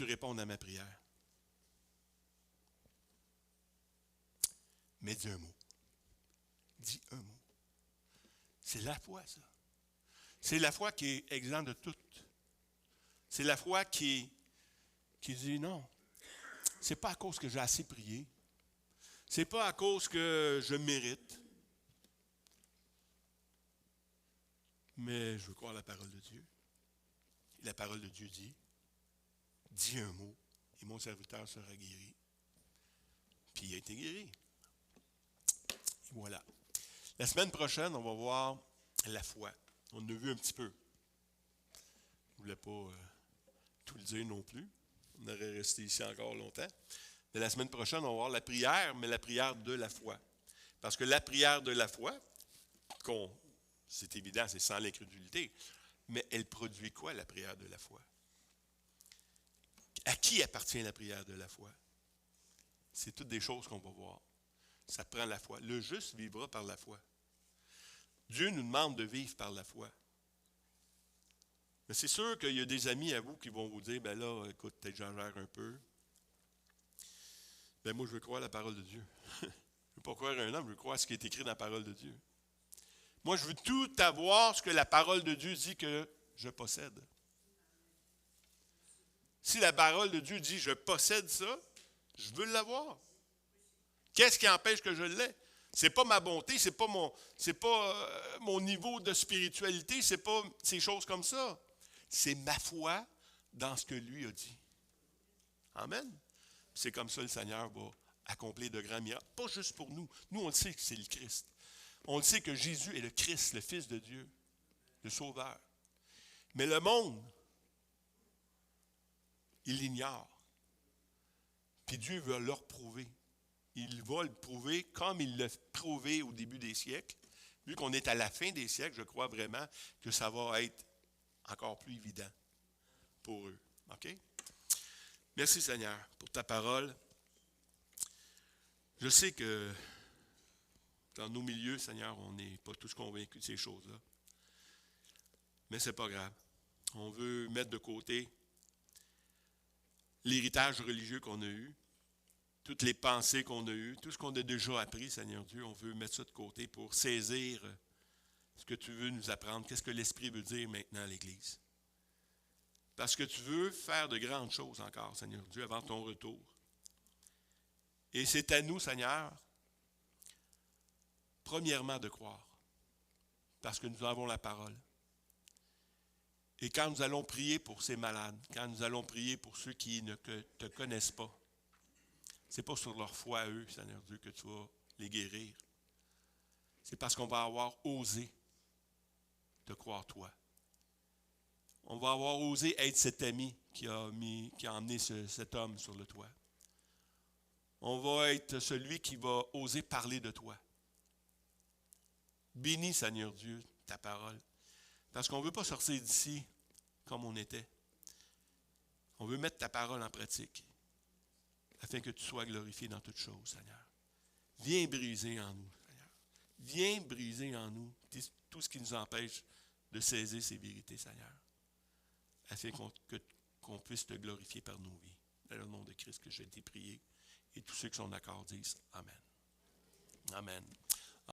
répondes à ma prière. Mais dis un mot. Dis un mot. C'est la foi, ça. C'est la foi qui est exempte de tout. C'est la foi qui dit non. C'est pas à cause que j'ai assez prié. C'est pas à cause que je mérite. Mais je veux croire la parole de Dieu. Et la parole de Dieu dit, dis un mot et mon serviteur sera guéri. Puis il a été guéri. Et voilà. La semaine prochaine, on va voir la foi. On en a vu un petit peu. Je ne voulais pas tout le dire non plus. On aurait resté ici encore longtemps. Mais la semaine prochaine, on va voir la prière, mais la prière de la foi. Parce que la prière de la foi, c'est évident, c'est sans l'incrédulité, mais elle produit quoi, la prière de la foi? À qui appartient la prière de la foi? C'est toutes des choses qu'on va voir. Ça prend la foi. Le juste vivra par la foi. Dieu nous demande de vivre par la foi. Mais c'est sûr qu'il y a des amis à vous qui vont vous dire, ben là, écoute, t'exagères un peu. Ben moi, je veux croire la parole de Dieu. Je ne veux pas croire un homme, je veux croire ce qui est écrit dans la parole de Dieu. Moi, je veux tout avoir ce que la parole de Dieu dit que je possède. Si la parole de Dieu dit je possède ça, je veux l'avoir. Qu'est-ce qui empêche que je l'ai? C'est pas ma bonté, c'est pas mon niveau de spiritualité, c'est pas ces choses comme ça. C'est ma foi dans ce que lui a dit. Amen. C'est comme ça que le Seigneur va accomplir de grands miracles. Pas juste pour nous. Nous, on le sait que c'est le Christ. On le sait que Jésus est le Christ, le Fils de Dieu, le Sauveur. Mais le monde, il l'ignore. Puis Dieu veut leur prouver. Il va le prouver comme il l'a prouvé au début des siècles. Vu qu'on est à la fin des siècles, je crois vraiment que ça va être encore plus évident pour eux. OK? Merci Seigneur pour ta parole. Je sais que dans nos milieux, Seigneur, on n'est pas tous convaincus de ces choses-là. Mais ce n'est pas grave. On veut mettre de côté l'héritage religieux qu'on a eu, toutes les pensées qu'on a eues, tout ce qu'on a déjà appris, Seigneur Dieu, on veut mettre ça de côté pour saisir ce que tu veux nous apprendre. Qu'est-ce que l'Esprit veut dire maintenant à l'Église? Parce que tu veux faire de grandes choses encore, Seigneur Dieu, avant ton retour. Et c'est à nous, Seigneur, premièrement de croire, parce que nous avons la parole. Et quand nous allons prier pour ces malades, quand nous allons prier pour ceux qui ne te connaissent pas, ce n'est pas sur leur foi à eux, Seigneur Dieu, que tu vas les guérir. C'est parce qu'on va avoir osé te croire toi. On va avoir osé être cet ami qui a emmené cet homme sur le toit. On va être celui qui va oser parler de toi. Bénis, Seigneur Dieu, ta parole. Parce qu'on ne veut pas sortir d'ici comme on était. On veut mettre ta parole en pratique afin que tu sois glorifié dans toutes choses, Seigneur. Viens briser en nous, Seigneur. Viens briser en nous tout ce qui nous empêche de saisir ces vérités, Seigneur, afin qu'on puisse te glorifier par nos vies. Dans le nom de Christ que j'ai été prié. Et tous ceux qui sont d'accord disent Amen. Amen.